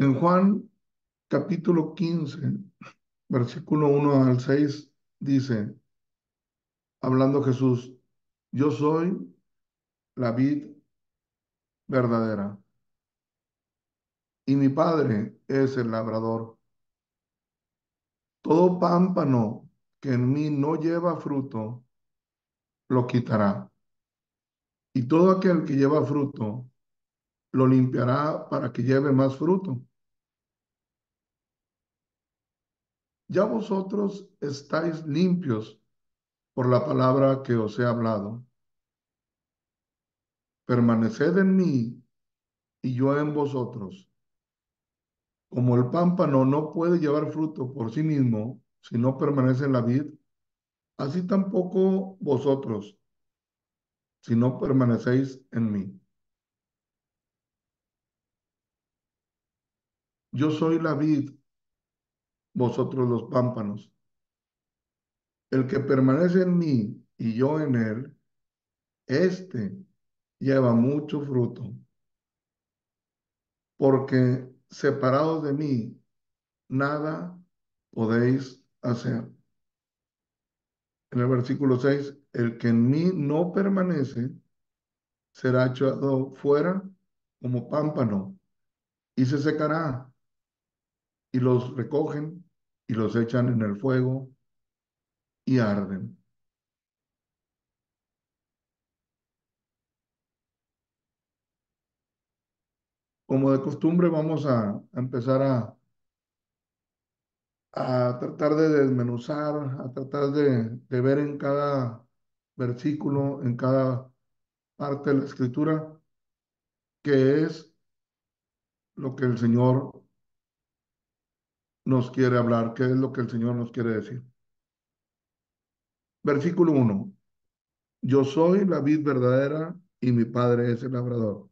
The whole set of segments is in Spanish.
En Juan capítulo 15, versículo 1 al 6, dice, hablando Jesús, yo soy la vid verdadera y mi Padre es el labrador. Todo pámpano que en mí no lleva fruto, lo quitará. Y todo aquel que lleva fruto, lo limpiará para que lleve más fruto. Ya vosotros estáis limpios por la palabra que os he hablado. Permaneced en mí y yo en vosotros. Como el pámpano no puede llevar fruto por sí mismo si no permanece en la vid, así tampoco vosotros si no permanecéis en mí. Yo soy la vid, vosotros los pámpanos. El que permanece en mí y yo en él, éste lleva mucho fruto, porque separados de mí, nada podéis hacer. En el versículo 6, el que en mí no permanece será echado fuera como pámpano y se secará, y los recogen y los echan en el fuego y arden. Como de costumbre, vamos a empezar a tratar de desmenuzar, a tratar de ver en cada versículo, en cada parte de la escritura, qué es lo que el Señor nos quiere hablar, qué es lo que el Señor nos quiere decir. Versículo 1. Yo soy la vid verdadera y mi Padre es el labrador.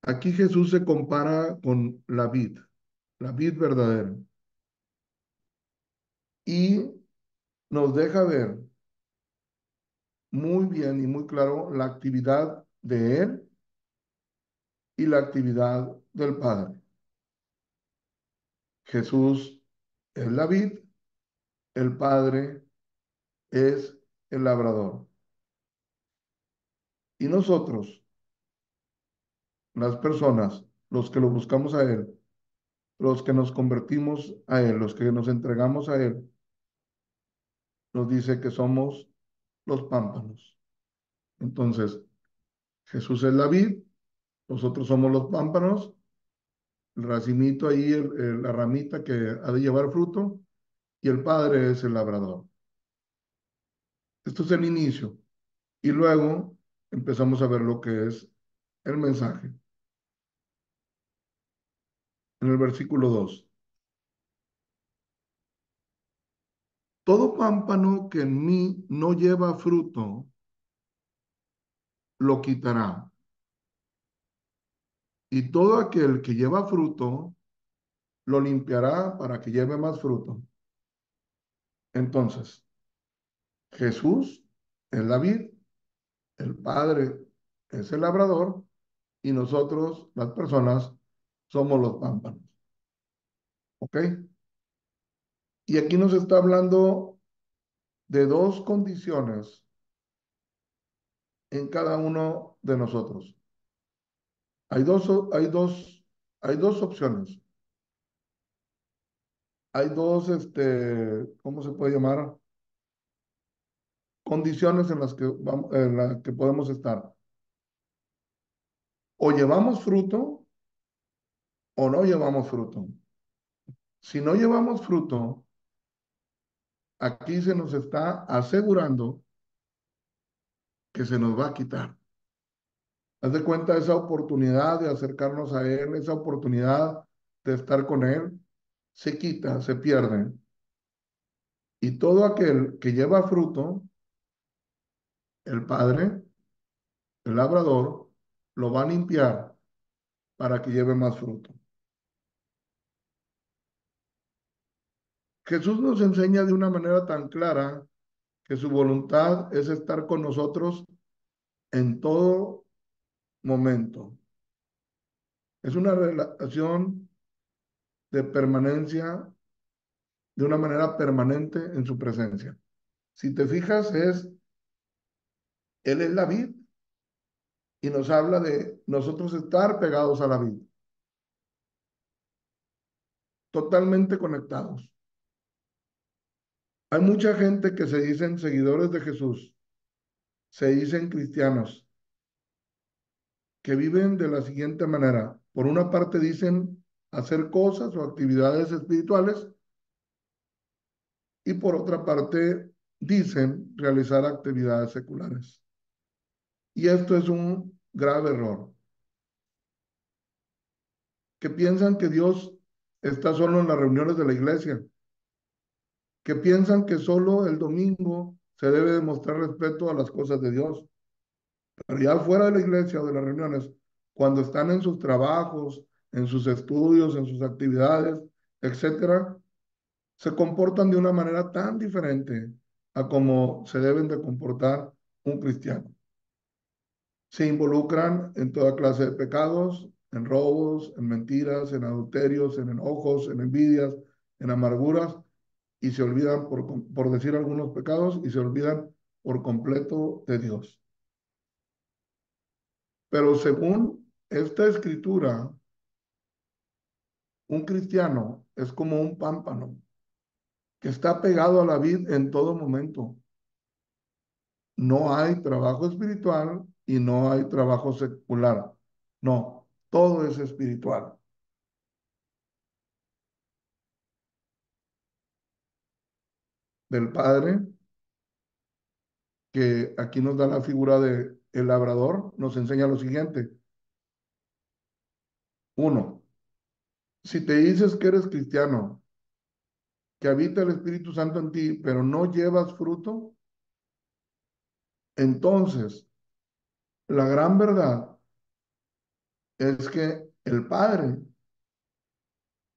Aquí Jesús se compara con la vid verdadera, y nos deja ver muy bien y muy claro la actividad de Él y la actividad del Padre. Jesús es la vid, el Padre es el labrador. Y nosotros, las personas, los que lo buscamos a Él, los que nos convertimos a Él, los que nos entregamos a Él, nos dice que somos los pámpanos. Entonces, Jesús es la vid, nosotros somos los pámpanos, el racimito ahí, la ramita que ha de llevar fruto, y el Padre es el labrador. Esto es el inicio. Y luego empezamos a ver lo que es el mensaje. En el versículo 2. Todo pámpano que en mí no lleva fruto, lo quitará. Y todo aquel que lleva fruto, lo limpiará para que lleve más fruto. Entonces, Jesús es la vid, el Padre es el labrador y nosotros, las personas, somos los pámpanos. ¿Ok? Y aquí nos está hablando de dos condiciones en cada uno de nosotros. Hay dos, hay dos opciones. Hay dos, ¿cómo se puede llamar? Condiciones en las que en las que podemos estar. O llevamos fruto o no llevamos fruto. Si no llevamos fruto, aquí se nos está asegurando que se nos va a quitar. Haz de cuenta esa oportunidad de acercarnos a Él, esa oportunidad de estar con Él, se quita, se pierde. Y todo aquel que lleva fruto, el Padre, el labrador, lo va a limpiar para que lleve más fruto. Jesús nos enseña de una manera tan clara que su voluntad es estar con nosotros en todo momento, Es una relación de permanencia, de una manera permanente en su presencia. Si te fijas, Él es la vid y nos habla de nosotros estar pegados a la vid, totalmente conectados. Hay mucha gente que se dicen seguidores de Jesús, se dicen cristianos, que viven de la siguiente manera. Por una parte dicen hacer cosas o actividades espirituales y por otra parte dicen realizar actividades seculares. Y esto es un grave error, que piensan que Dios está solo en las reuniones de la iglesia, que piensan que solo el domingo se debe demostrar respeto a las cosas de Dios, pero ya fuera de la iglesia o de las reuniones, cuando están en sus trabajos, en sus estudios, en sus actividades, etcétera, se comportan de una manera tan diferente a como se deben de comportar un cristiano. Se involucran en toda clase de pecados, en robos, en mentiras, en adulterios, en enojos, en envidias, en amarguras, y se olvidan, por decir algunos pecados, y se olvidan por completo de Dios. Pero según esta escritura, un cristiano es como un pámpano que está pegado a la vid en todo momento. No hay trabajo espiritual y no hay trabajo secular. No, todo es espiritual. Del Padre, que aquí nos da la figura de el labrador, nos enseña lo siguiente. Uno, si te dices que eres cristiano, que habita el Espíritu Santo en ti, pero no llevas fruto, entonces la gran verdad es que el Padre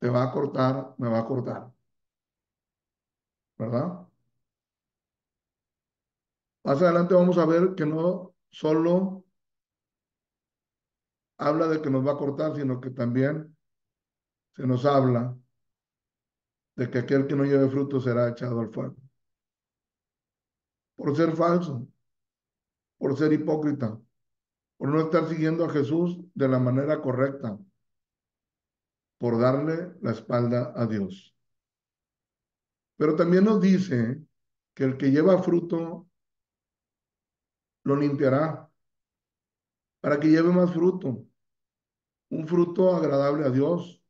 te va a cortar, me va a cortar, ¿verdad? Más adelante vamos a ver que no solo habla de que nos va a cortar, sino que también se nos habla de que aquel que no lleve fruto será echado al fuego. Por ser falso, por ser hipócrita, por no estar siguiendo a Jesús de la manera correcta, por darle la espalda a Dios. Pero también nos dice que el que lleva fruto lo limpiará para que lleve más fruto, un fruto agradable a Dios,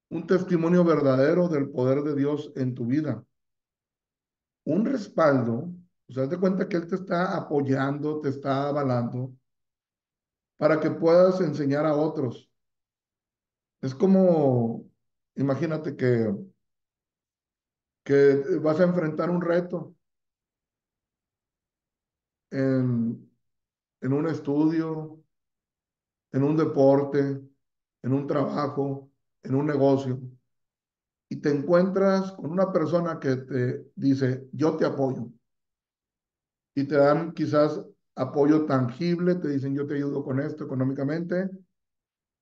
un testimonio verdadero del poder de Dios en tu vida, un respaldo. O sea, haz de cuenta que Él te está apoyando, te está avalando para que puedas enseñar a otros. Es como, imagínate que vas a enfrentar un reto en, en un estudio, en un deporte, en un trabajo, en un negocio, y te encuentras con una persona que te dice, yo te apoyo, y te dan quizás apoyo tangible, te dicen, yo te ayudo con esto económicamente,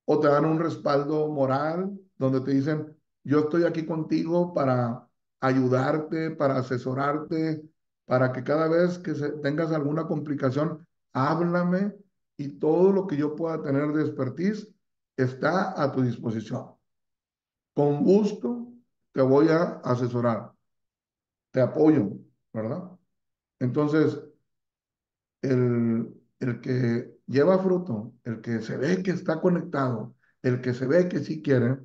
o te dan un respaldo moral, donde te dicen, yo estoy aquí contigo para ayudarte, para asesorarte, para que cada vez que tengas alguna complicación, háblame y todo lo que yo pueda tener de expertise está a tu disposición. Con gusto te voy a asesorar, te apoyo, ¿verdad? Entonces, el que lleva fruto, el que se ve que está conectado, el que se ve que sí quiere,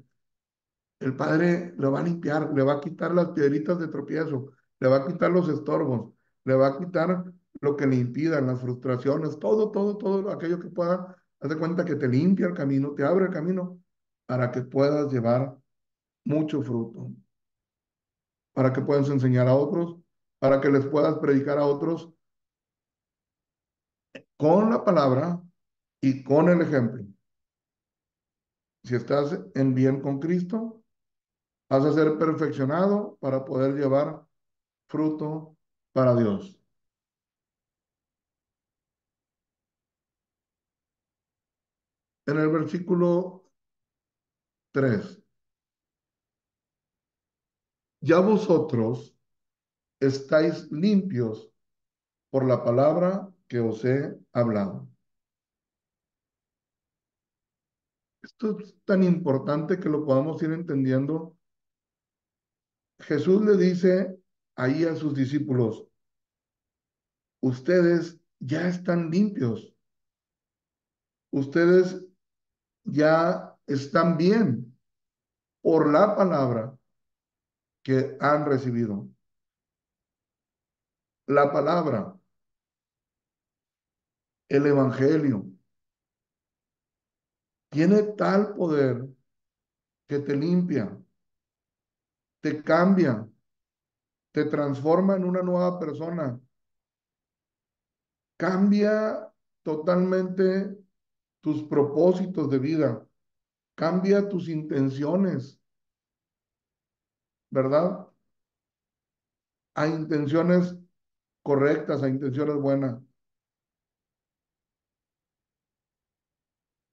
el Padre le va a limpiar, le va a quitar las piedritas de tropiezo, le va a quitar los estorbos, le va a quitar lo que le impidan, las frustraciones, todo aquello que pueda, haz de cuenta que te limpia el camino, te abre el camino para que puedas llevar mucho fruto, para que puedas enseñar a otros, para que les puedas predicar a otros con la palabra y con el ejemplo. Si estás en bien con Cristo, vas a ser perfeccionado para poder llevar fruto para Dios. En el versículo 3, ya vosotros estáis limpios por la palabra que os he hablado. Esto es tan importante que lo podamos ir entendiendo. Jesús le dice ahí a sus discípulos, ustedes ya están limpios, ustedes ya están bien por la palabra que han recibido. La palabra, el evangelio, tiene tal poder que te limpia, te cambia, te transforma en una nueva persona, cambia totalmente tus propósitos de vida, cambia tus intenciones, ¿verdad? A intenciones correctas, a intenciones buenas.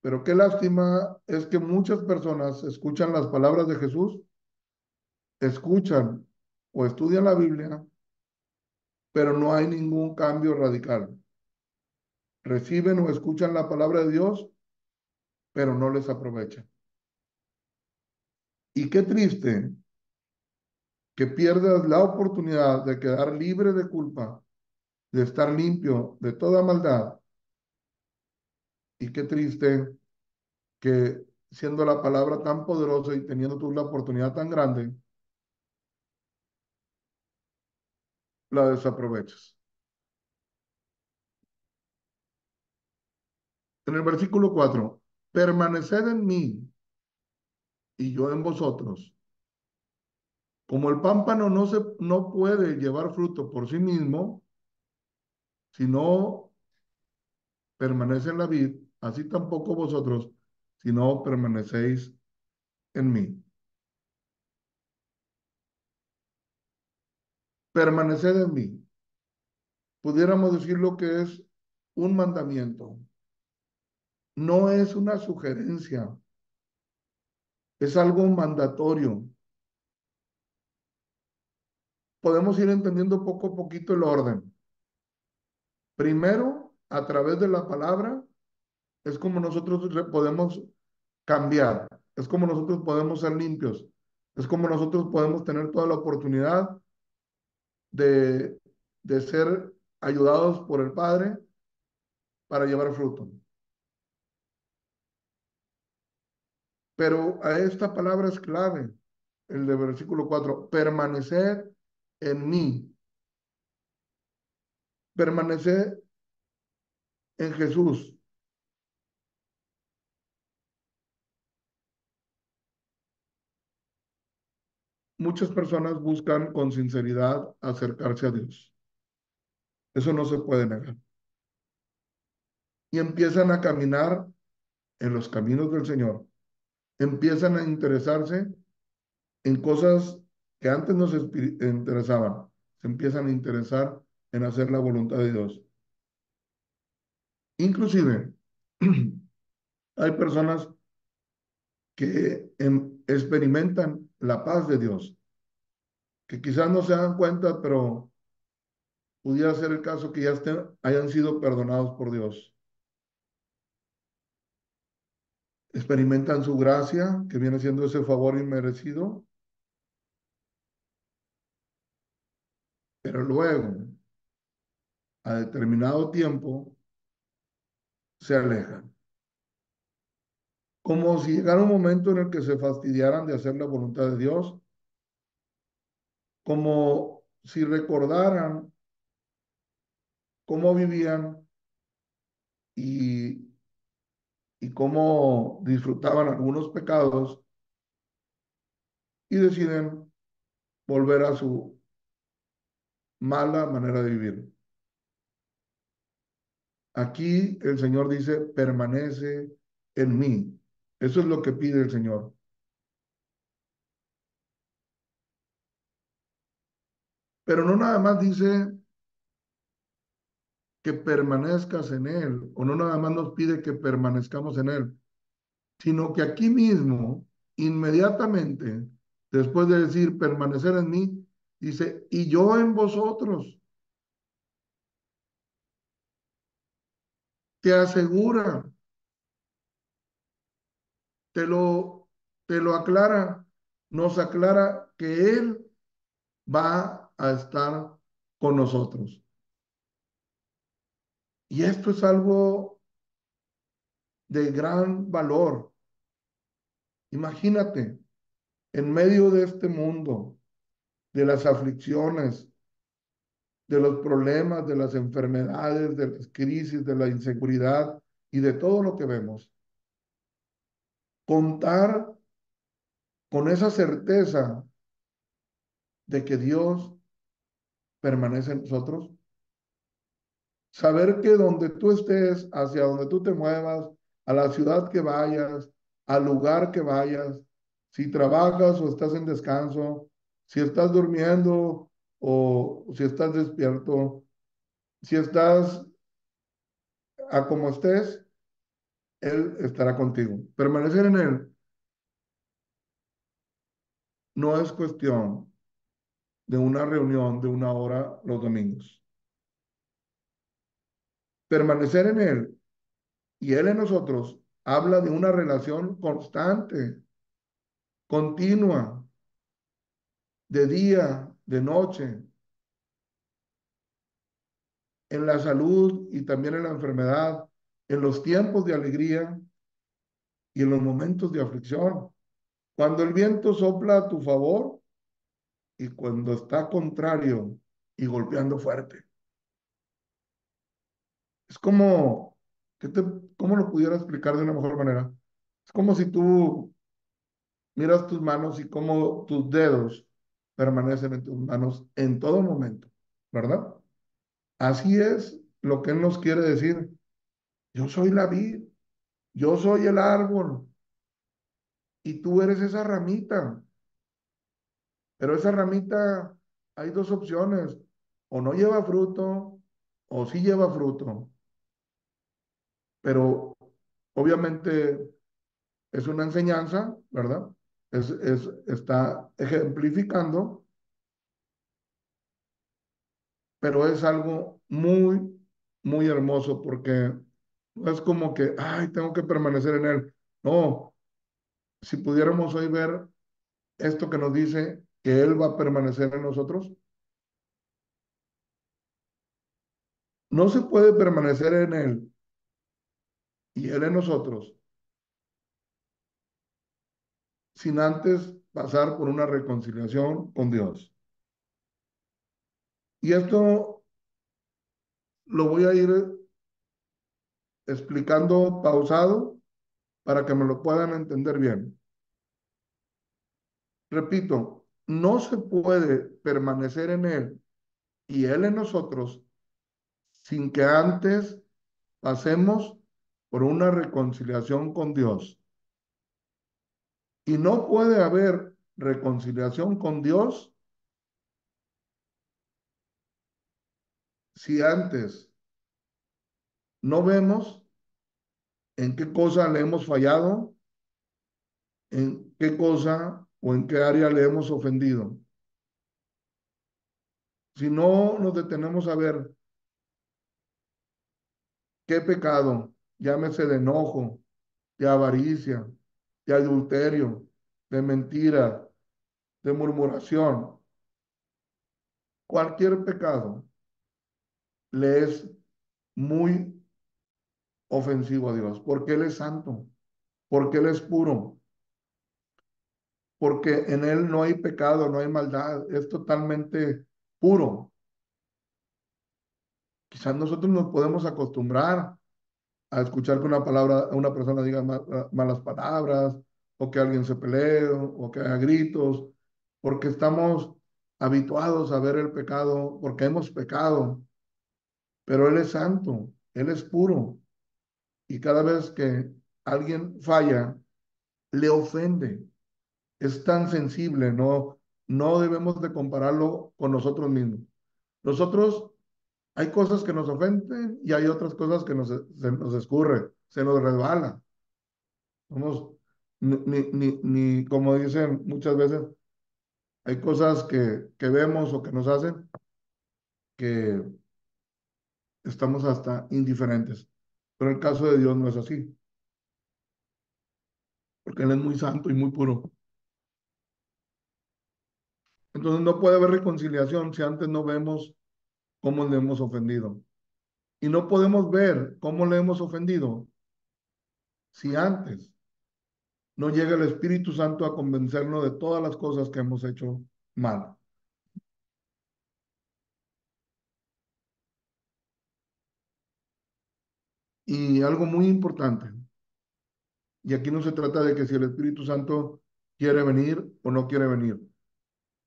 Pero qué lástima es que muchas personas escuchan las palabras de Jesús, escuchan o estudian la Biblia, pero no hay ningún cambio radical. Reciben o escuchan la palabra de Dios, pero no les aprovecha. Y qué triste que pierdas la oportunidad de quedar libre de culpa, de estar limpio de toda maldad. Y qué triste que siendo la palabra tan poderosa y teniendo tú la oportunidad tan grande, la desaproveches. En el versículo 4, permaneced en mí y yo en vosotros. Como el pámpano no puede llevar fruto por sí mismo, si no permanece en la vid, así tampoco vosotros, si no permanecéis en mí. Permaneced en mí. Pudiéramos decir lo que es un mandamiento. No es una sugerencia, es algo mandatorio. Podemos ir entendiendo poco a poquito el orden. Primero, a través de la palabra, es como nosotros podemos cambiar, es como nosotros podemos ser limpios, es como nosotros podemos tener toda la oportunidad de, de ser ayudados por el Padre para llevar fruto. Pero a esta palabra es clave, el de versículo 4, permanecer en mí, permanecer en Jesús. Muchas personas buscan con sinceridad acercarse a Dios. Eso no se puede negar. Y empiezan a caminar en los caminos del Señor. Empiezan a interesarse en cosas que antes nos interesaban. Se empiezan a interesar en hacer la voluntad de Dios. Inclusive, hay personas que experimentan la paz de Dios, que quizás no se dan cuenta, pero pudiera ser el caso que ya hayan sido perdonados por Dios. Experimentan su gracia, que viene siendo ese favor inmerecido, pero luego, a determinado tiempo, se alejan. Como si llegara un momento en el que se fastidiaran de hacer la voluntad de Dios, como si recordaran cómo vivían y, y cómo disfrutaban algunos pecados y deciden volver a su mala manera de vivir. Aquí el Señor dice, permanece en mí. Eso es lo que pide el Señor. Pero no nada más dice que permanezcas en Él, o no nada más nos pide que permanezcamos en Él, sino que aquí mismo, inmediatamente, después de decir permanecer en mí, dice, y yo en vosotros, te asegura, te lo, te lo aclara, nos aclara que Él va a estar con nosotros. Y esto es algo de gran valor. Imagínate, en medio de este mundo, de las aflicciones, de los problemas, de las enfermedades, de las crisis, de la inseguridad y de todo lo que vemos, contar con esa certeza de que Dios permanece en nosotros, saber que donde tú estés, hacia donde tú te muevas, a la ciudad que vayas, al lugar que vayas, si trabajas o estás en descanso, si estás durmiendo o si estás despierto, si estás a como estés, Él estará contigo. Permanecer en Él no es cuestión de una reunión de una hora los domingos. Permanecer en Él y Él en nosotros habla de una relación constante, continua, de día, de noche, en la salud y también en la enfermedad, en los tiempos de alegría y en los momentos de aflicción. Cuando el viento sopla a tu favor y cuando está contrario y golpeando fuerte. Es como, ¿cómo lo pudiera explicar de una mejor manera? Es como si tú miras tus manos y cómo tus dedos permanecen en tus manos en todo momento, ¿verdad? Así es lo que Él nos quiere decir. Yo soy la vid, yo soy el árbol y tú eres esa ramita. Pero esa ramita hay dos opciones, o no lleva fruto o sí lleva fruto. Pero obviamente es una enseñanza, ¿verdad? Está ejemplificando, pero es algo muy, muy hermoso porque no es como que, ay, tengo que permanecer en él. No, si pudiéramos hoy ver esto que nos dice que él va a permanecer en nosotros, no se puede permanecer en él y él en nosotros sin antes pasar por una reconciliación con Dios. Y esto lo voy a ir explicando pausado para que me lo puedan entender bien. Repito, no se puede permanecer en Él y Él en nosotros sin que antes pasemos por una reconciliación con Dios. Y no puede haber reconciliación con Dios si antes no vemos en qué cosa le hemos fallado, en qué cosa o en qué área le hemos ofendido. Si no nos detenemos a ver qué pecado, llámese de enojo, de avaricia, de adulterio, de mentira, de murmuración, cualquier pecado le es muy ofensivo a Dios, porque Él es santo, porque Él es puro, porque en Él no hay pecado, no hay maldad, es totalmente puro. Quizás nosotros nos podemos acostumbrar a escuchar que una persona diga malas palabras, o que alguien se pelee, o que haya gritos, porque estamos habituados a ver el pecado, porque hemos pecado, pero Él es santo, Él es puro, y cada vez que alguien falla, le ofende. Es tan sensible, no debemos de compararlo con nosotros mismos. Nosotros hay cosas que nos ofenden y hay otras cosas que se nos escurre, se nos resbala. Somos, como dicen muchas veces, hay cosas que vemos o que nos hacen que estamos hasta indiferentes. Pero el caso de Dios no es así, porque Él es muy santo y muy puro. Entonces no puede haber reconciliación si antes no vemos cómo le hemos ofendido. Y no podemos ver cómo le hemos ofendido si antes no llega el Espíritu Santo a convencernos de todas las cosas que hemos hecho mal. Y algo muy importante, y aquí no se trata de que si el Espíritu Santo quiere venir o no quiere venir.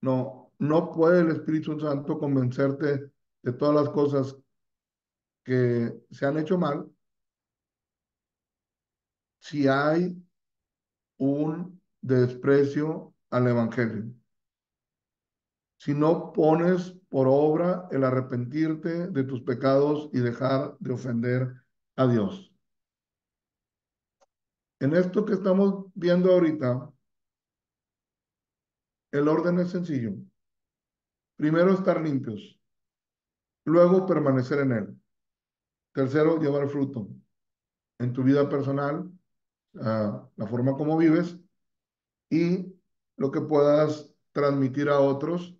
No, no puede el Espíritu Santo convencerte de todas las cosas que se han hecho mal si hay un desprecio al Evangelio. Si no pones por obra el arrepentirte de tus pecados y dejar de ofender a Dios. En esto que estamos viendo ahorita, el orden es sencillo. Primero, estar limpios. Luego, permanecer en él. Tercero, llevar fruto en tu vida personal, la forma como vives y lo que puedas transmitir a otros,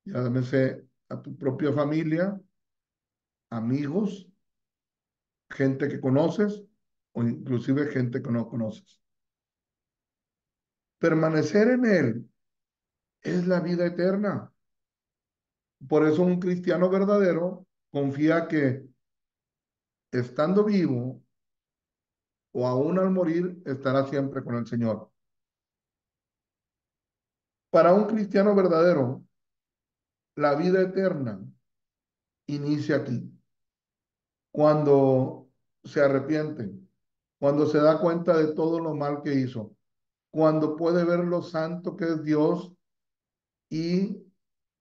llámese a tu propia familia, amigos, gente que conoces o inclusive gente que no conoces. Permanecer en él es la vida eterna. Por eso un cristiano verdadero confía que estando vivo o aún al morir estará siempre con el Señor. Para un cristiano verdadero, la vida eterna inicia aquí, cuando se arrepiente, cuando se da cuenta de todo lo mal que hizo, cuando puede ver lo santo que es Dios y,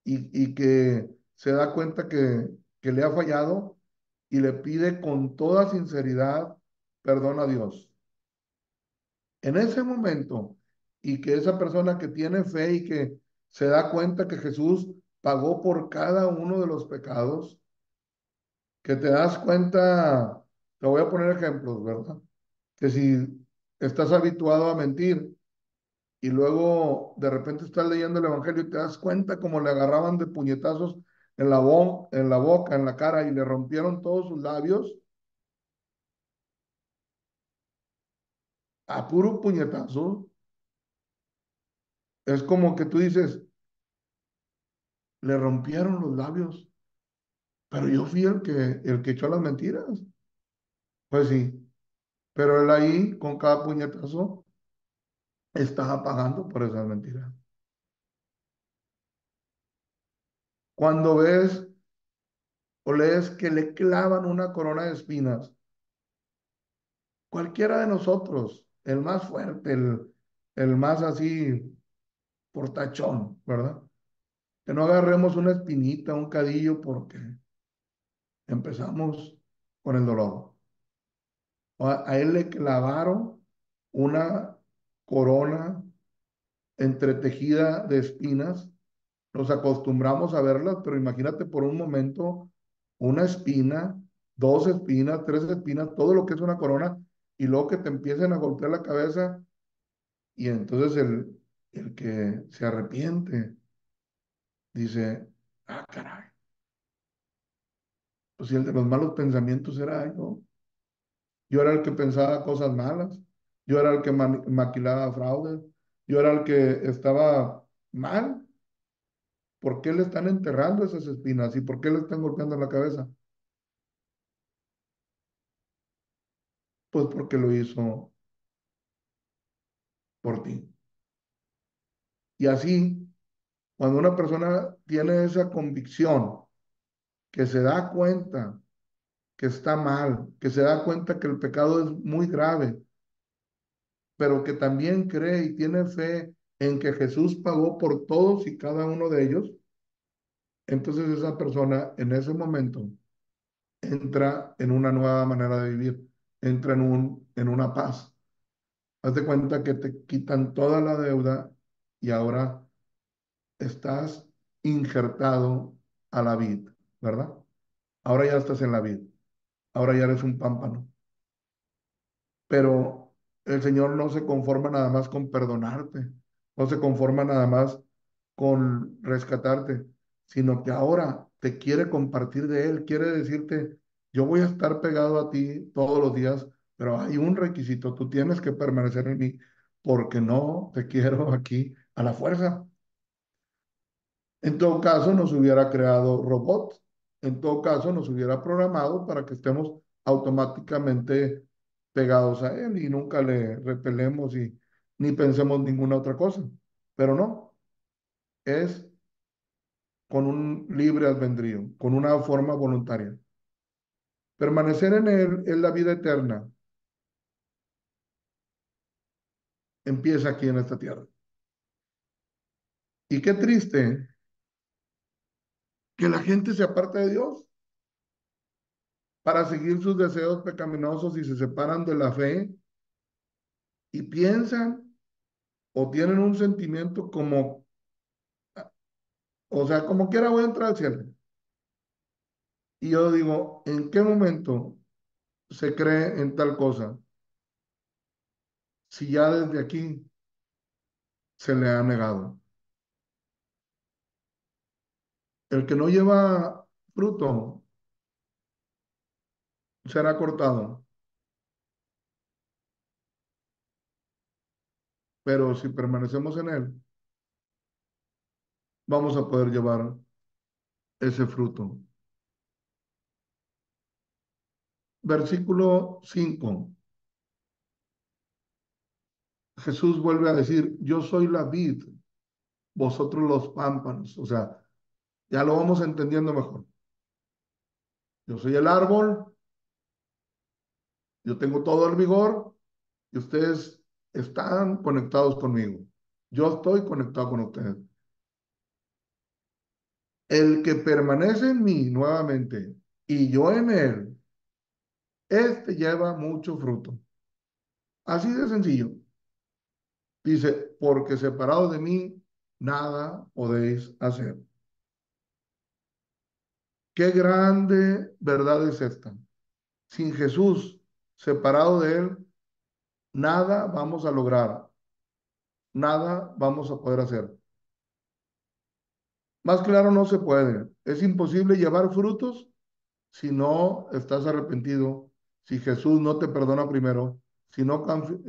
y que se da cuenta que le ha fallado y le pide con toda sinceridad perdón a Dios. En ese momento, y que esa persona que tiene fe y que se da cuenta que Jesús pagó por cada uno de los pecados, que te das cuenta, te voy a poner ejemplos, ¿verdad? Que si estás habituado a mentir y luego de repente estás leyendo el Evangelio y te das cuenta como le agarraban de puñetazos en la boca, en la cara y le rompieron todos sus labios a puro puñetazo, es como que tú dices, le rompieron los labios, pero yo fui el que echó las mentiras. Pues sí, pero él ahí con cada puñetazo estaba pagando por esas mentiras. Cuando ves o lees que le clavan una corona de espinas, cualquiera de nosotros, el más fuerte, el más así portachón, ¿verdad? Que no agarremos una espinita, un cadillo, porque empezamos con el dolor. A él le clavaron una corona entretejida de espinas. Nos acostumbramos a verlas, pero imagínate por un momento una espina, dos espinas, tres espinas, todo lo que es una corona, y luego que te empiecen a golpear la cabeza, y entonces el que se arrepiente dice, ah, caray, pues si el de los malos pensamientos era yo, yo era el que pensaba cosas malas, yo era el que maquilaba fraudes, yo era el que estaba mal. ¿Por qué le están enterrando esas espinas y por qué le están golpeando la cabeza? Pues porque lo hizo por ti. Y así, cuando una persona tiene esa convicción, que se da cuenta que está mal, que se da cuenta que el pecado es muy grave, pero que también cree y tiene fe en que Jesús pagó por todos y cada uno de ellos, entonces esa persona en ese momento entra en una nueva manera de vivir, entra en una paz. Haz de cuenta que te quitan toda la deuda y ahora estás injertado a la vid, ¿verdad? Ahora ya estás en la vid, ahora ya eres un pámpano. Pero el Señor no se conforma nada más con perdonarte, no se conforma nada más con rescatarte, sino que ahora te quiere compartir de Él, quiere decirte, yo voy a estar pegado a ti todos los días, pero hay un requisito, tú tienes que permanecer en mí, porque no te quiero aquí a la fuerza. En todo caso, nos hubiera creado robots, en todo caso, nos hubiera programado para que estemos automáticamente pegados a él y nunca le repelemos y ni pensemos ninguna otra cosa. Pero no, es con un libre albedrío, con una forma voluntaria. Permanecer en él es la vida eterna, empieza aquí en esta tierra. Y qué triste que la gente se aparta de Dios para seguir sus deseos pecaminosos y se separan de la fe y piensan o tienen un sentimiento como, o sea, como quiera voy a entrar al cielo. Y yo digo, ¿en qué momento se cree en tal cosa? Si ya desde aquí se le ha negado. El que no lleva fruto será cortado, pero si permanecemos en él, vamos a poder llevar ese fruto. Versículo 5. Jesús vuelve a decir, yo soy la vid, vosotros los pámpanos. O sea, ya lo vamos entendiendo mejor. Yo soy el árbol, yo tengo todo el vigor y ustedes están conectados conmigo. Yo estoy conectado con ustedes. El que permanece en mí nuevamente y yo en él, este lleva mucho fruto. Así de sencillo. Dice, porque separado de mí, nada podéis hacer. Qué grande verdad es esta. Sin Jesús, separado de él, nada vamos a lograr, nada vamos a poder hacer. Más claro no se puede. Es imposible llevar frutos si no estás arrepentido, si Jesús no te perdona primero, si no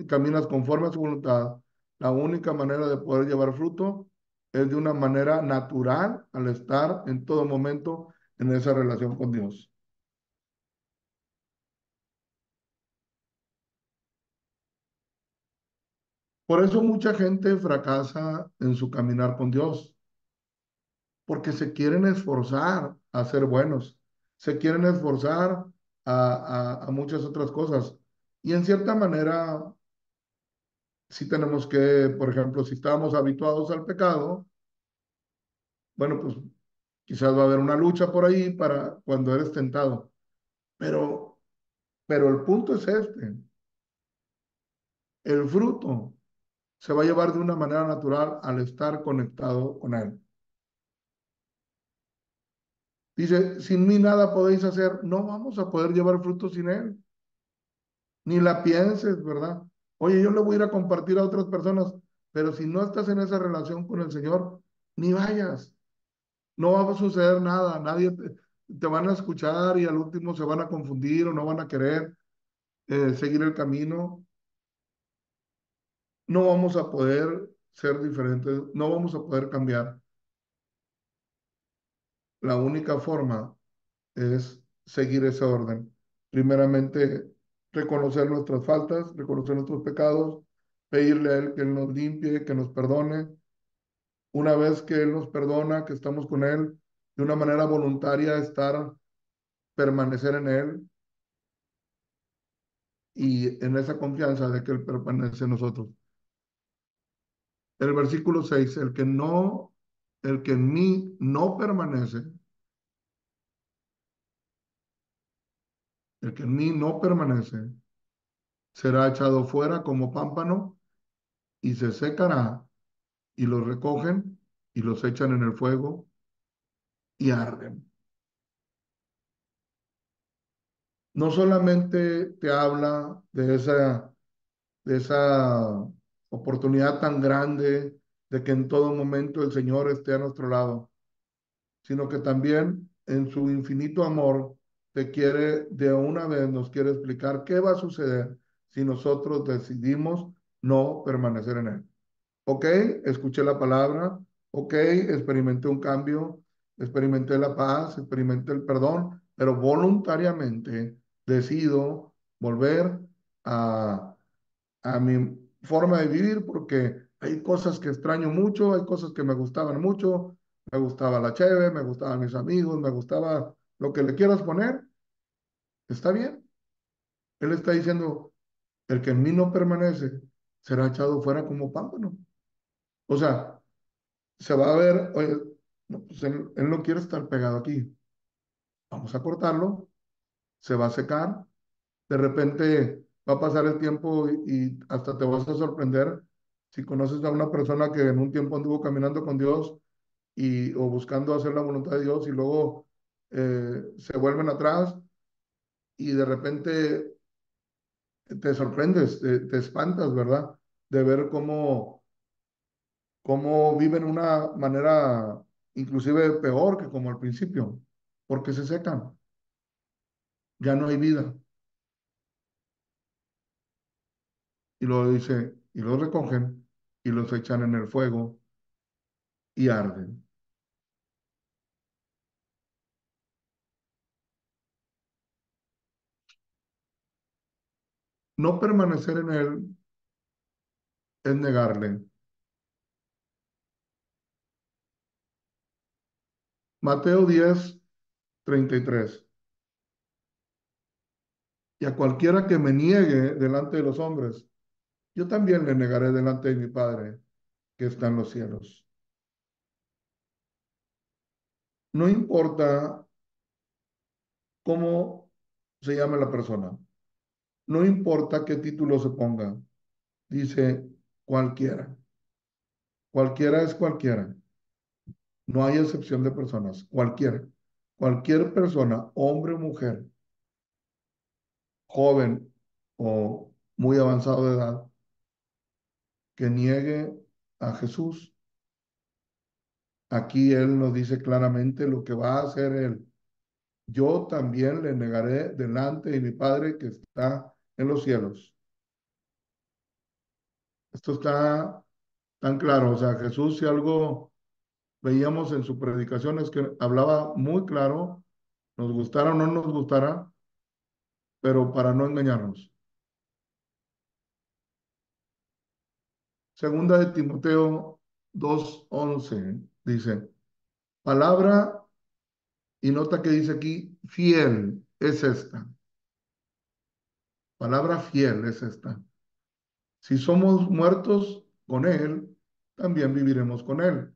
caminas conforme a su voluntad. La única manera de poder llevar fruto es de una manera natural al estar en todo momento en esa relación con Dios. Por eso mucha gente fracasa en su caminar con Dios, porque se quieren esforzar a ser buenos, se quieren esforzar a muchas otras cosas. Y en cierta manera, si tenemos que, por ejemplo, si estábamos habituados al pecado, bueno, pues quizás va a haber una lucha por ahí para cuando eres tentado. Pero, pero el punto es este, el fruto se va a llevar de una manera natural al estar conectado con él. Dice, sin mí nada podéis hacer, no vamos a poder llevar fruto sin él. Ni la pienses, ¿verdad? Oye, yo le voy a ir a compartir a otras personas, pero si no estás en esa relación con el Señor, ni vayas. No va a suceder nada, nadie te van a escuchar y al último se van a confundir o no van a querer seguir el camino. No vamos a poder ser diferentes, no vamos a poder cambiar. La única forma es seguir ese orden. Primeramente, reconocer nuestras faltas, reconocer nuestros pecados, pedirle a Él que Él nos limpie, que nos perdone. Una vez que Él nos perdona, que estamos con Él, de una manera voluntaria, estar, permanecer en Él y en esa confianza de que Él permanece en nosotros. El versículo 6, el que en mí no permanece, el que en mí no permanece, será echado fuera como pámpano y se secará y los recogen y los echan en el fuego y arden. No solamente te habla de esa oportunidad tan grande de que en todo momento el Señor esté a nuestro lado, sino que también en su infinito amor te quiere, de una vez nos quiere explicar qué va a suceder si nosotros decidimos no permanecer en Él. Ok, escuché la palabra, ok, experimenté un cambio, experimenté la paz, experimenté el perdón, pero voluntariamente decido volver a, a mi forma de vivir porque hay cosas que extraño mucho, hay cosas que me gustaban mucho, me gustaba la cheve, me gustaban mis amigos, me gustaba lo que le quieras poner, está bien. Él está diciendo, el que en mí no permanece será echado fuera como pámpano. O sea, se va a ver, oye, no, pues él no quiere estar pegado aquí. Vamos a cortarlo, se va a secar, de repente va a pasar el tiempo y hasta te vas a sorprender si conoces a una persona que en un tiempo anduvo caminando con Dios o buscando hacer la voluntad de Dios y luego se vuelven atrás y de repente te sorprendes, te espantas, ¿verdad? De ver cómo viven una manera inclusive peor que como al principio, porque se secan, ya no hay vida. Y lo dice, y los recogen y los echan en el fuego y arden. No permanecer en él es negarle. Mateo 10:33. Y a cualquiera que me niegue delante de los hombres, yo también le negaré delante de mi Padre que está en los cielos. No importa cómo se llame la persona, no importa qué título se ponga, dice cualquiera. Cualquiera es cualquiera. No hay excepción de personas. Cualquiera. Cualquier persona, hombre o mujer, joven o muy avanzado de edad, que niegue a Jesús, aquí Él nos dice claramente lo que va a hacer Él. Yo también le negaré delante de mi Padre que está en los cielos. Esto está tan claro. O sea, Jesús, si algo veíamos en su predicación, es que hablaba muy claro, nos gustara o no nos gustara, pero para no engañarnos. Segunda de Timoteo 2:11 dice, palabra, y nota que dice aquí, fiel es esta. Palabra fiel es esta. Si somos muertos con Él, también viviremos con Él.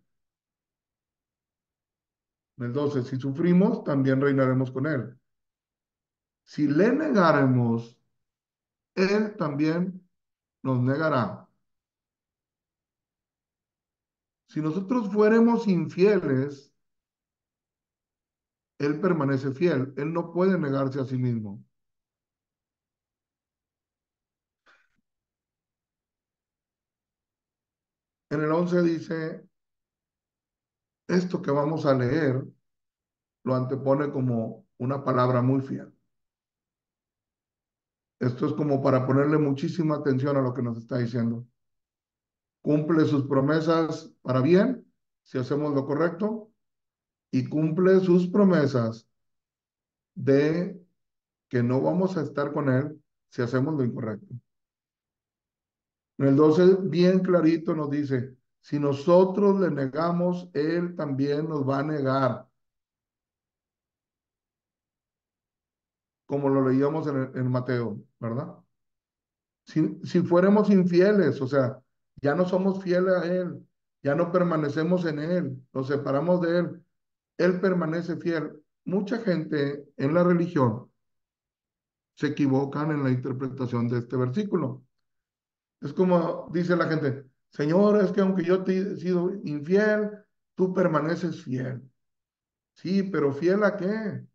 En el 12, si sufrimos, también reinaremos con Él. Si le negaremos, Él también nos negará. Si nosotros fuéramos infieles, Él permanece fiel. Él no puede negarse a sí mismo. En el 11 dice, esto que vamos a leer lo antepone como una palabra muy fiel. Esto es como para ponerle muchísima atención a lo que nos está diciendo. Cumple sus promesas para bien, si hacemos lo correcto, y cumple sus promesas de que no vamos a estar con Él si hacemos lo incorrecto. En el 12, bien clarito nos dice, si nosotros le negamos, Él también nos va a negar, como lo leíamos en Mateo, ¿verdad? Si fuéramos infieles, o sea, ya no somos fieles a Él, ya no permanecemos en Él, nos separamos de Él, Él permanece fiel. Mucha gente en la religión se equivocan en la interpretación de este versículo. Es como dice la gente, Señor, es que aunque yo te he sido infiel, tú permaneces fiel. Sí, pero ¿fiel a qué?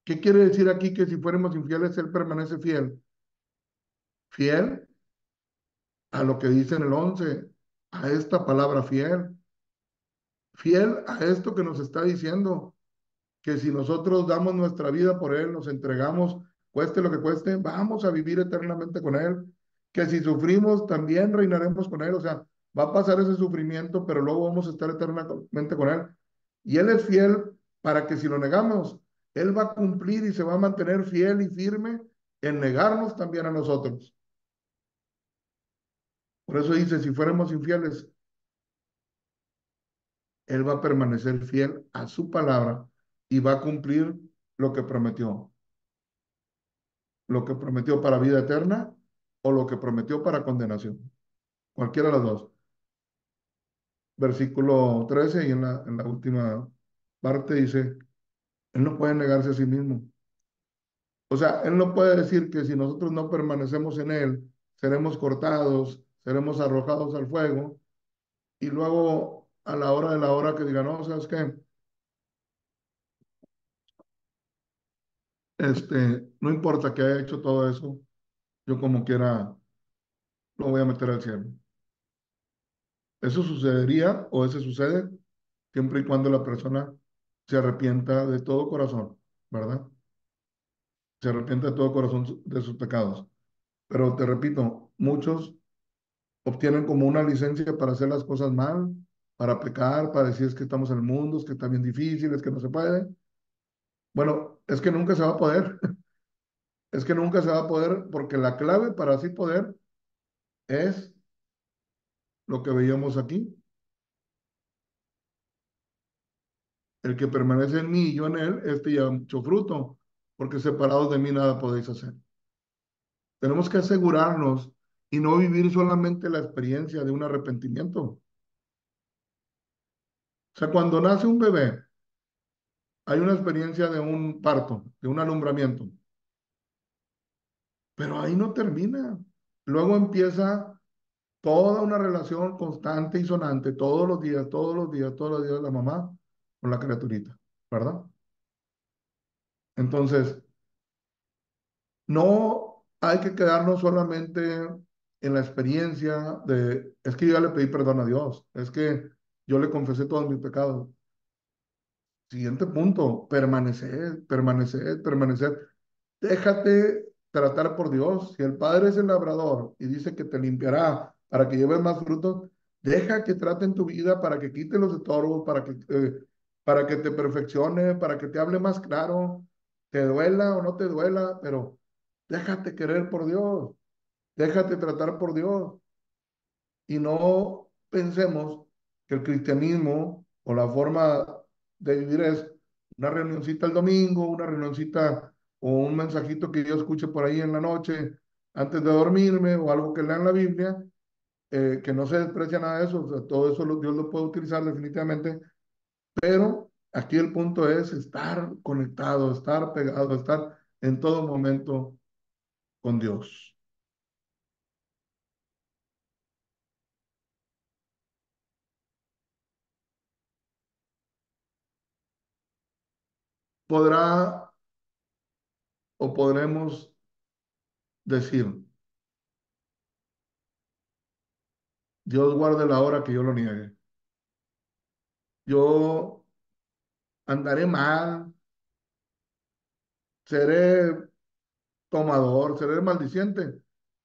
¿Qué quiere decir aquí que si fuéramos infieles, Él permanece fiel? Fiel a lo que dice en el 11, a esta palabra fiel. Fiel a esto que nos está diciendo, que si nosotros damos nuestra vida por Él, nos entregamos, cueste lo que cueste, vamos a vivir eternamente con Él, que si sufrimos, también reinaremos con Él, o sea, va a pasar ese sufrimiento, pero luego vamos a estar eternamente con Él. Y Él es fiel para que si lo negamos, Él va a cumplir y se va a mantener fiel y firme en negarnos también a nosotros. Por eso dice, si fuéramos infieles, Él va a permanecer fiel a su palabra y va a cumplir lo que prometió para vida eterna o lo que prometió para condenación. Cualquiera de las dos. Versículo 13 y en la última parte dice, Él no puede negarse a sí mismo. O sea, Él no puede decir que si nosotros no permanecemos en Él, seremos cortados, seremos arrojados al fuego y luego a la hora de la hora que diga, no, ¿sabes qué? No importa que haya hecho todo eso, yo como quiera lo voy a meter al cielo. Eso sucedería o ese sucede siempre y cuando la persona se arrepienta de todo corazón, ¿verdad? Se arrepienta de todo corazón de sus pecados. Pero te repito, muchos obtienen como una licencia para hacer las cosas mal, para pecar, para decir es que estamos en el mundo, es que está bien difícil, es que no se puede. Bueno, es que nunca se va a poder, es que nunca se va a poder porque la clave para así poder es lo que veíamos aquí. El que permanece en mí y yo en él, este lleva mucho fruto, porque separados de mí nada podéis hacer. Tenemos que asegurarnos y no vivir solamente la experiencia de un arrepentimiento. O sea, cuando nace un bebé, hay una experiencia de un parto, de un alumbramiento, pero ahí no termina. Luego empieza toda una relación constante y sonante todos los días, todos los días, todos los días la mamá con la criaturita, ¿verdad? Entonces, no hay que quedarnos solamente en la experiencia de, es que yo ya le pedí perdón a Dios, es que yo le confesé todos mis pecados. Siguiente punto, permanecer, permanecer, permanecer. Déjate tratar por Dios. Si el Padre es el labrador y dice que te limpiará para que lleves más frutos, deja que trate en tu vida para que quite los estorbos, para que te perfeccione, para que te hable más claro, te duela o no te duela, pero déjate querer por Dios, déjate tratar por Dios y no pensemos que el cristianismo o la forma de vivir es una reunioncita el domingo, una reunioncita o un mensajito que yo escuche por ahí en la noche antes de dormirme o algo que lea en la Biblia, que no se desprecia nada de eso, o sea, todo eso Dios lo puede utilizar definitivamente, pero aquí el punto es estar conectado, estar pegado, estar en todo momento con Dios. Podrá o podremos decir, Dios guarde la hora que yo lo niegue. Yo andaré mal, seré tomador, seré maldiciente,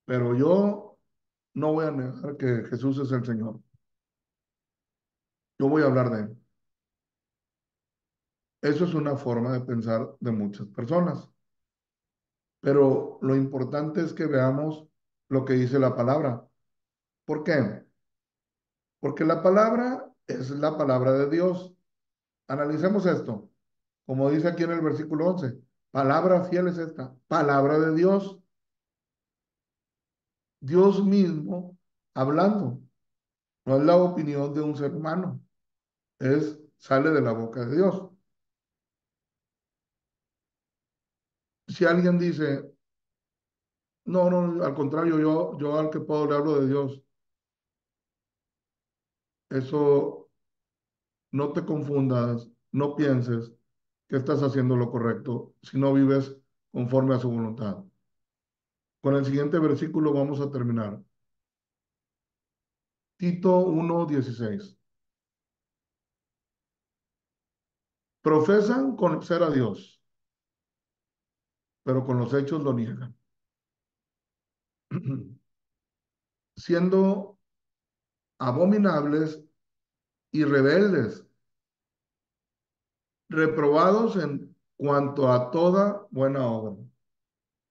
pero yo no voy a negar que Jesús es el Señor. Yo voy a hablar de Él. Eso es una forma de pensar de muchas personas, pero lo importante es que veamos lo que dice la palabra. ¿Por qué? Porque la palabra es la palabra de Dios. Analicemos esto, como dice aquí en el versículo 11. Palabra fiel es esta, palabra de Dios. Dios mismo hablando. No es la opinión de un ser humano, sale de la boca de Dios. si alguien dice, no, no, al contrario, yo al que puedo le hablo de Dios, eso no te confundas, no pienses que estás haciendo lo correcto si no vives conforme a su voluntad. Con el siguiente versículo vamos a terminar. Tito 1:16. Profesan conocer a Dios, pero con los hechos lo niegan, siendo abominables y rebeldes, reprobados en cuanto a toda buena obra.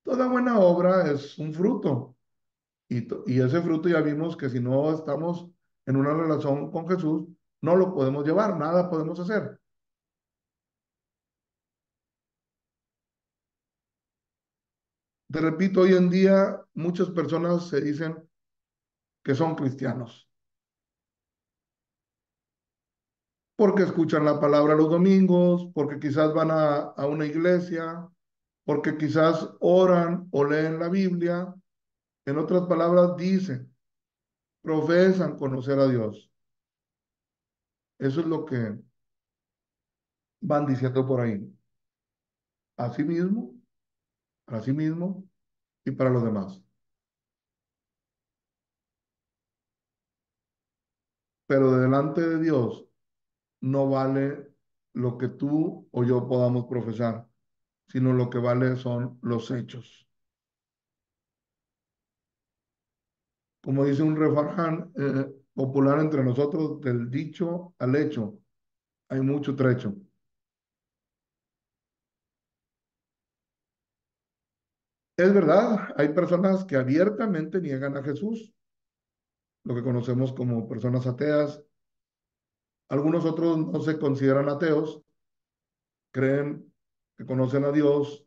Toda buena obra es un fruto, y ese fruto ya vimos que si no estamos en una relación con Jesús, no lo podemos llevar, nada podemos hacer. Te repito, hoy en día muchas personas se dicen que son cristianos porque escuchan la palabra los domingos, porque quizás van a una iglesia, porque quizás oran o leen la Biblia. En otras palabras, dicen, profesan conocer a Dios. Eso es lo que van diciendo por ahí. Así mismo, para sí mismo y para los demás. Pero de delante de Dios no vale lo que tú o yo podamos profesar, sino lo que vale son los hechos. Como dice un refrán popular entre nosotros, del dicho al hecho hay mucho trecho. Es verdad, hay personas que abiertamente niegan a Jesús, lo que conocemos como personas ateas. Algunos otros no se consideran ateos, creen que conocen a Dios,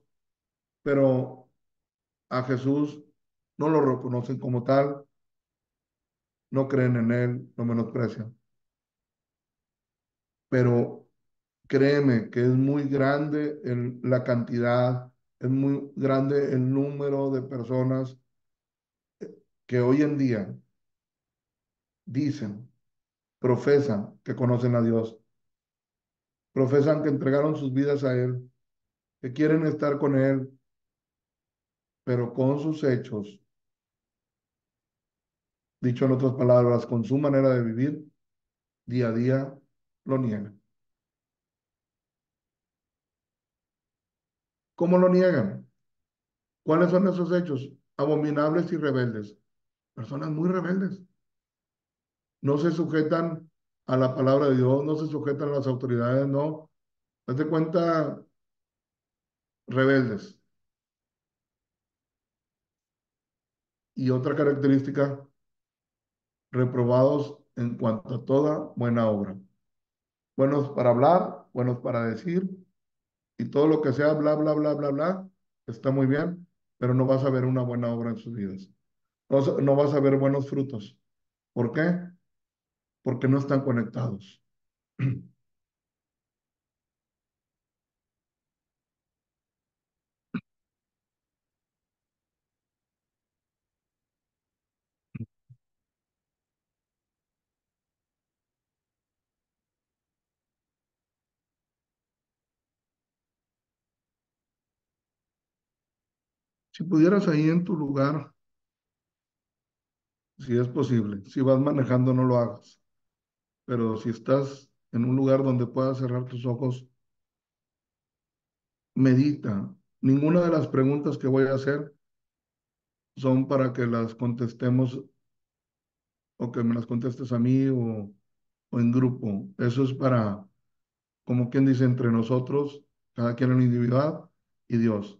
pero a Jesús no lo reconocen como tal, no creen en Él, lo menosprecian. Pero créeme que es muy grande la cantidad, es muy grande el número de personas que hoy en día dicen, profesan que conocen a Dios, profesan que entregaron sus vidas a Él, que quieren estar con Él, pero con sus hechos, dicho en otras palabras, con su manera de vivir, día a día lo niegan. ¿Cómo lo niegan? ¿Cuáles son esos hechos? Abominables y rebeldes. Personas muy rebeldes. No se sujetan a la palabra de Dios, no se sujetan a las autoridades, no. Hazte cuenta, rebeldes. Y otra característica, reprobados en cuanto a toda buena obra. Buenos para hablar, buenos para decir, y todo lo que sea bla, bla, bla, bla, bla, está muy bien, pero no vas a ver una buena obra en sus vidas. No, no vas a ver buenos frutos. ¿Por qué? Porque no están conectados. Si pudieras ahí en tu lugar, si es posible, si vas manejando, no lo hagas, pero si estás en un lugar donde puedas cerrar tus ojos, medita. Ninguna de las preguntas que voy a hacer son para que las contestemos o que me las contestes a mí o en grupo. Eso es para, como quien dice, entre nosotros, cada quien en individual y Dios.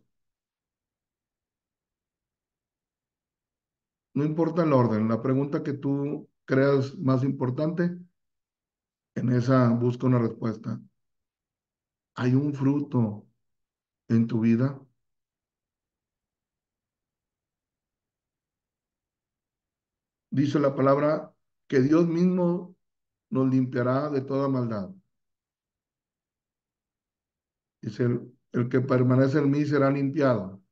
No importa el orden, la pregunta que tú creas más importante, en esa busca una respuesta. ¿Hay un fruto en tu vida? Dice la palabra que Dios mismo nos limpiará de toda maldad. Dice, el que permanece en mí será limpiado.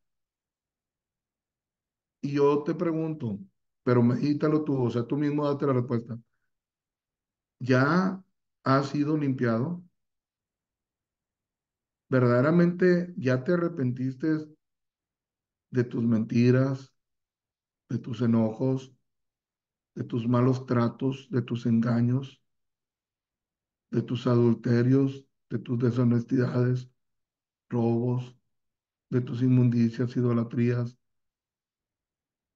Y yo te pregunto, pero medítalo tú, o sea, tú mismo date la respuesta. ¿Ya has sido limpiado? ¿Verdaderamente ya te arrepentiste de tus mentiras, de tus enojos, de tus malos tratos, de tus engaños, de tus adulterios, de tus deshonestidades, robos, de tus inmundicias, idolatrías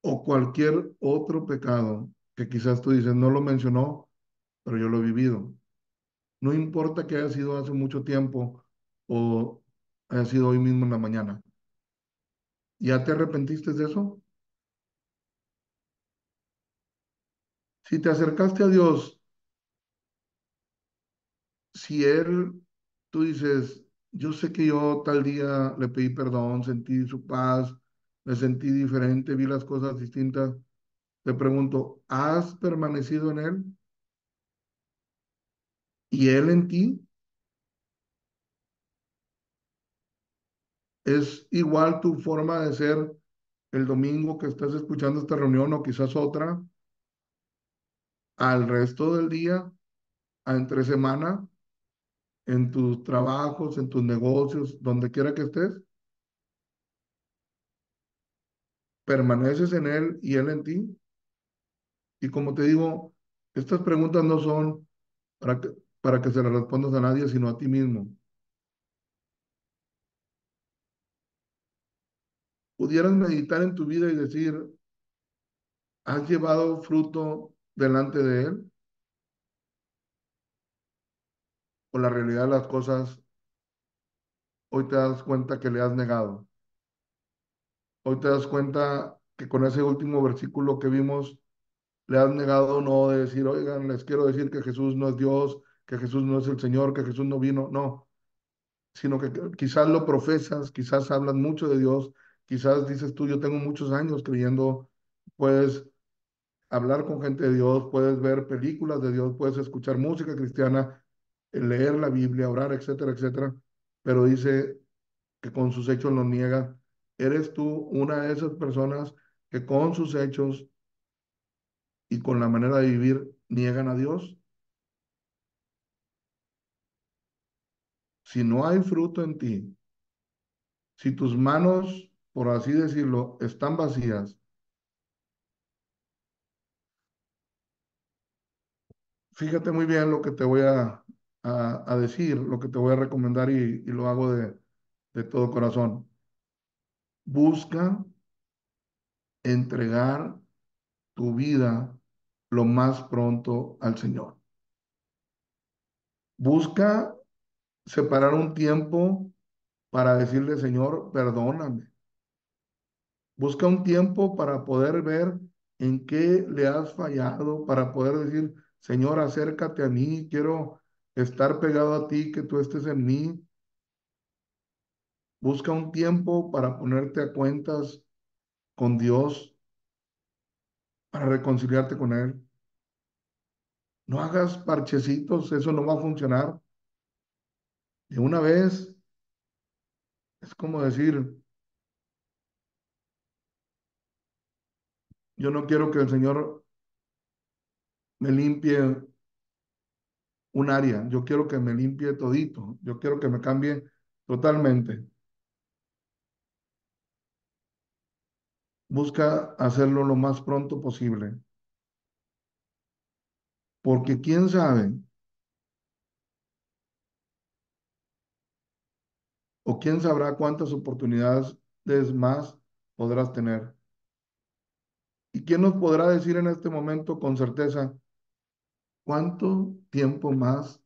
o cualquier otro pecado que quizás tú dices, no lo mencionó, pero yo lo he vivido? No importa que haya sido hace mucho tiempo o haya sido hoy mismo en la mañana. ¿Ya te arrepentiste de eso? Si te acercaste a Dios, si tú dices, yo sé que yo tal día le pedí perdón, sentí su paz, me sentí diferente, vi las cosas distintas, te pregunto, ¿has permanecido en Él y Él en ti? ¿Es igual tu forma de ser el domingo que estás escuchando esta reunión o quizás otra al resto del día, a entre semana, en tus trabajos, en tus negocios, donde quiera que estés? ¿Permaneces en Él y Él en ti? Y como te digo, estas preguntas no son para que, para que se las respondas a nadie, sino a ti mismo. Pudieras meditar en tu vida y decir, ¿has llevado fruto delante de Él? ¿O la realidad de las cosas hoy te das cuenta que le has negado? Hoy te das cuenta que con ese último versículo que vimos, le has negado no de decir, oigan, les quiero decir que Jesús no es Dios, que Jesús no es el Señor, que Jesús no vino. No, sino que quizás lo profesas, quizás hablas mucho de Dios, quizás dices tú, yo tengo muchos años creyendo, puedes hablar con gente de Dios, puedes ver películas de Dios, puedes escuchar música cristiana, leer la Biblia, orar, etcétera, etcétera, pero dice que con sus hechos lo niega. ¿Eres tú una de esas personas que con sus hechos y con la manera de vivir niegan a Dios? Si no hay fruto en ti, si tus manos, por así decirlo, están vacías, fíjate muy bien lo que te voy a decir, lo que te voy a recomendar y lo hago de todo corazón. Busca entregar tu vida lo más pronto al Señor. Busca separar un tiempo para decirle, Señor, perdóname. Busca un tiempo para poder ver en qué le has fallado, para poder decir, Señor, acércate a mí, quiero estar pegado a ti, que tú estés en mí. Busca un tiempo para ponerte a cuentas con Dios, para reconciliarte con Él. No hagas parchecitos, eso no va a funcionar. De una vez, es como decir, yo no quiero que el Señor me limpie un área, yo quiero que me limpie todito, yo quiero que me cambie totalmente. Busca hacerlo lo más pronto posible, porque quién sabe o quién sabrá cuántas oportunidades más podrás tener. ¿Y quién nos podrá decir en este momento con certeza cuánto tiempo más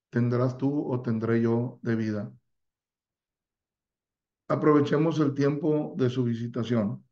tendrás tú o tendré yo de vida? Aprovechemos el tiempo de su visitación.